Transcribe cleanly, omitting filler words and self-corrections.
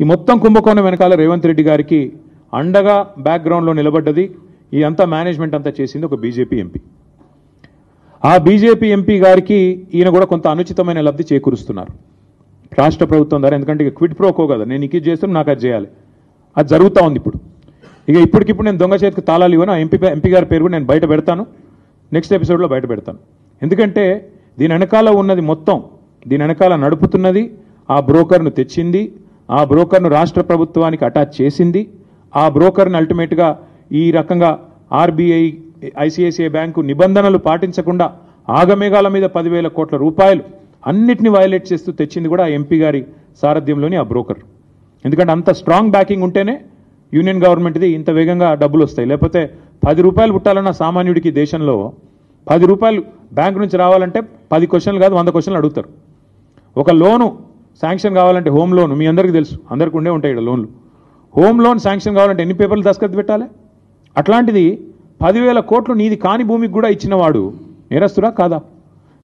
ఈ మొత్తం కుంభకోణం వెనకాల రేవంత్ రెడ్డి గారికి అండగా బ్యాక్గ్రౌండ్లో నిలబడ్డది ఈ అంతా మేనేజ్మెంట్ అంతా చేసింది ఒక బీజేపీ ఎంపీ. ఆ బీజేపీ ఎంపీ గారికి ఈయన కూడా కొంత అనుచితమైన లబ్ధి చేకూరుస్తున్నారు రాష్ట్ర ప్రభుత్వం ద్వారా. ఎందుకంటే ఇక క్విడ్ ప్రోకో కదా, నేను ఇది చేస్తున్నాను నాకు అది చేయాలి, అది జరుగుతూ ఉంది ఇప్పుడు. ఇక ఇప్పటికిప్పుడు నేను దొంగ చేతికి తాళాలు ఇవ్వను, ఎంపీ గారి పేరు కూడా నేను బయట పెడతాను, నెక్స్ట్ ఎపిసోడ్లో బయట పెడతాను. ఎందుకంటే దీని వెనకాల ఉన్నది మొత్తం, దీని వెనకాల నడుపుతున్నది ఆ బ్రోకర్ను తెచ్చింది, ఆ బ్రోకర్ను రాష్ట్ర ప్రభుత్వానికి అటాచ్ చేసింది, ఆ బ్రోకర్ను అల్టిమేట్గా ఈ రకంగా ఆర్బీఐ ఐసిఐసిఐ బ్యాంకు నిబంధనలు పాటించకుండా ఆగమేఘాల మీద 10,000 కోట్ల రూపాయలు అన్నిటిని వైలేట్ చేస్తూ తెచ్చింది కూడా ఆ ఎంపీ గారి సారథ్యంలోని ఆ బ్రోకర్. ఎందుకంటే అంత స్ట్రాంగ్ బ్యాకింగ్ ఉంటేనే యూనియన్ గవర్నమెంట్ది ఇంత వేగంగా డబ్బులు వస్తాయి. లేకపోతే 10 రూపాయలు పుట్టాలన్న సామాన్యుడికి దేశంలో 10 రూపాయలు బ్యాంకు నుంచి రావాలంటే 10 క్వశ్చన్లు కాదు 100 క్వశ్చన్లు అడుగుతారు. ఒక లోను శాంక్షన్ కావాలంటే హోమ్ లోన్ మీ అందరికీ తెలుసు, అందరికీ ఉండే ఉంటాయి ఇక్కడ లోన్లు. హోమ్ లోన్ శాంక్షన్ కావాలంటే ఎన్ని పేపర్లు దస్తఖత్ పెట్టాలి? అట్లాంటిది 10,000 కోట్లు నీది కాని భూమికి కూడా ఇచ్చినవాడు నేరస్తుడా కాదా?